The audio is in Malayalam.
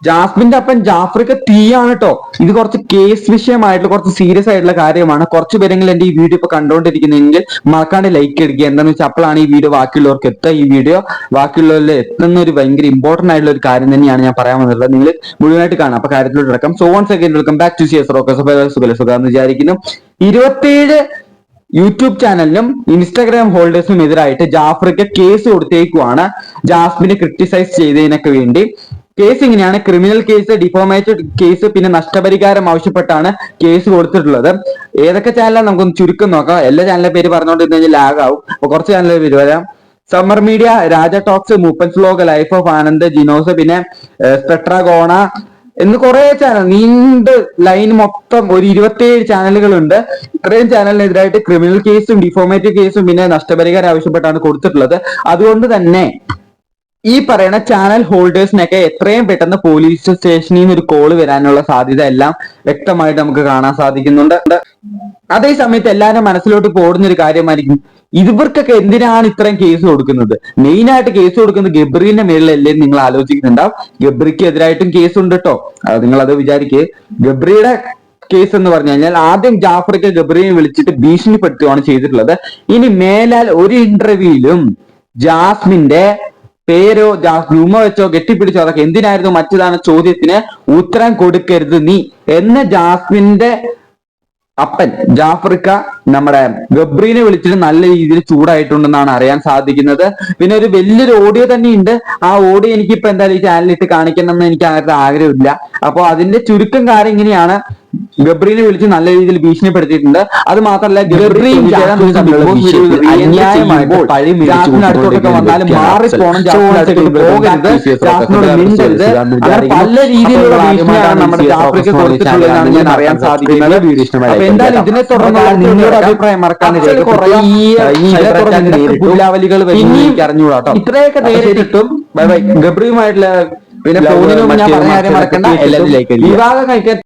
ജാസ്മിന്റെ അപ്പൻ ജാഫ്രിക്ക തീയാണ് കേട്ടോ. ഇത് കുറച്ച് കേസ് വിഷയമായിട്ടുള്ള കുറച്ച് സീരിയസ് ആയിട്ടുള്ള കാര്യമാണ്. കുറച്ച് പേരെങ്കിലും എന്റെ ഈ വീഡിയോ ഇപ്പൊ കണ്ടുകൊണ്ടിരിക്കുന്നെങ്കിൽ മറക്കാണ്ട് ലൈക്ക് അടിക്കുക. എന്താണെന്ന് വെച്ചാൽ അപ്പോഴാണ് ഈ വീഡിയോ ബാക്കിയുള്ളവർക്ക് എത്തുക. ഈ വീഡിയോ ബാക്കിയുള്ളവരിൽ എത്തുന്ന ഒരു ഭയങ്കര ഇമ്പോർട്ടന്റ് ആയിട്ടുള്ള ഒരു കാര്യം തന്നെയാണ് ഞാൻ പറയാൻ വന്നിട്ടുള്ളത്. നിങ്ങൾ മുഴുവനായിട്ട് കാണാം. അപ്പൊ കാര്യത്തിലോട്ട് കിടക്കാം. So one second welcome back to സിയസ് റോക്കസ്. സുഖം വിചാരിക്കുന്നു. 27 യൂട്യൂബ് ചാനലിനും ഇൻസ്റ്റാഗ്രാം ഹോൾഡേഴ്സിനും എതിരായിട്ട് ജാഫ്രിക്ക കേസ് കൊടുത്തേക്കുവാണ് ജാസ്മിനെ ക്രിട്ടിസൈസ് ചെയ്തതിനൊക്കെ വേണ്ടി. കേസ് ഇങ്ങനെയാണ്: ക്രിമിനൽ കേസ്, ഡിഫോമേറ്റഡ് കേസ്, പിന്നെ നഷ്ടപരിഹാരം ആവശ്യപ്പെട്ടാണ് കേസ് കൊടുത്തിട്ടുള്ളത്. ഏതൊക്കെ ചാനലാണ് നമുക്കൊന്ന് ചുരുക്കം നോക്കാം. എല്ലാ ചാനലിന്റെ പേര് പറഞ്ഞുകൊണ്ടിരുന്ന കഴിഞ്ഞാൽ ലാഗ് ആവും. അപ്പൊ കുറച്ച് ചാനലിന്റെ പേര് വരാം. Summer media, Raja talks, Moopen's vlog, life of Anand, Jino's, പിന്നെ സ്പെട്രാഗോണ എന്ന് കുറെ ചാനൽ, നീണ്ട ലൈൻ മൊത്തം ഒരു 27 ചാനലുകളുണ്ട്. ഇത്രയും ചാനലിനെതിരായിട്ട് ക്രിമിനൽ കേസും ഡിഫോമേറ്റീവ് കേസും പിന്നെ നഷ്ടപരിഹാരം ആവശ്യപ്പെട്ടാണ് കൊടുത്തിട്ടുള്ളത്. അതുകൊണ്ട് തന്നെ ഈ പറയുന്ന ചാനൽ ഹോൾഡേഴ്സിനൊക്കെ എത്രയും പെട്ടെന്ന് പോലീസ് സ്റ്റേഷനിൽ നിന്ന് ഒരു കോള് വരാനുള്ള സാധ്യത എല്ലാം വ്യക്തമായിട്ട് നമുക്ക് കാണാൻ സാധിക്കുന്നുണ്ട്. അതേ സമയത്ത് എല്ലാവരും മനസ്സിലോട്ട് പോടുന്ന ഒരു കാര്യമായിരിക്കും, ഇവർക്കൊക്കെ എന്തിനാണ് ഇത്രയും കേസ് കൊടുക്കുന്നത്? മെയിൻ ആയിട്ട് കേസ് കൊടുക്കുന്നത് ഗബ്രീന്റെ മേളിലല്ലേ നിങ്ങൾ ആലോചിക്കുന്നുണ്ടാവും. ഗബ്രിക്ക് എതിരായിട്ടും കേസ് ഉണ്ട് കേട്ടോ. നിങ്ങൾ അത് വിചാരിക്കുക. ഗബ്രിയുടെ കേസ് എന്ന് പറഞ്ഞു കഴിഞ്ഞാൽ ആദ്യം ജാഫ്രിക്ക ഗബ്രിയെ വിളിച്ചിട്ട് ഭീഷണിപ്പെടുത്തുകയാണ് ചെയ്തിട്ടുള്ളത്. ഇനി മേലാൽ ഒരു ഇന്റർവ്യൂയിലും ജാസ്മിന്റെ പേരോ ഉമ്മ വെച്ചോ കെട്ടിപ്പിടിച്ചോ അതൊക്കെ എന്തിനായിരുന്നു മറ്റേതാണ് ചോദ്യത്തിന് ഉത്തരം കൊടുക്കരുത് നീ എന്ന് ജാസ്മിന്റെ അപ്പൻ ജാഫ്രിക്ക നമ്മുടെ ഗബ്രീനെ വിളിച്ചിട്ട് നല്ല രീതിയിൽ ചൂടായിട്ടുണ്ടെന്നാണ് അറിയാൻ സാധിക്കുന്നത്. പിന്നെ ഒരു വലിയൊരു ഓഡിയോ തന്നെ ഉണ്ട്. ആ ഓഡിയോ എനിക്കിപ്പോ എന്തായാലും ഈ ചാനലിട്ട് കാണിക്കണം എന്ന് എനിക്ക് അങ്ങനത്തെ ആഗ്രഹമില്ല. അപ്പൊ അതിന്റെ ചുരുക്കം കാര്യം ഇങ്ങനെയാണ്: ഗബ്രീനെ വിളിച്ച് നല്ല രീതിയിൽ ഭീഷണിപ്പെടുത്തിയിട്ടുണ്ട്. അത് മാത്രമല്ല ഗബ്രിയും അടുത്തോട്ടൊക്കെ വന്നാലും മാറിപ്പോണം, പോകരുത്, ജാസ്മിനോട് മിണ്ടരുത്, അങ്ങനെ പല രീതിയിലുള്ള ഭീഷണിയാണ് നമ്മുടെ ജാഫ്രിക്ക് കൊടുത്തിട്ടുള്ളതാണ് ഞാൻ അറിയാൻ സാധിക്കുന്നത്. അപ്പൊ എന്തായാലും ഇതിനെ തുടർന്ന് നിങ്ങളുടെ അഭിപ്രായം മറക്കാതെ പുല്ലാവലികൾ അറിഞ്ഞുകൂടാട്ടോ. ഇത്രയൊക്കെ നേരിട്ടിട്ടും ഗബ്രിയുമായിട്ടുള്ള പിന്നെ ഫോണിനും ഞാൻ പറഞ്ഞ കാര്യം മറക്കണ്ട, വിവാഹം കഴിക്കാൻ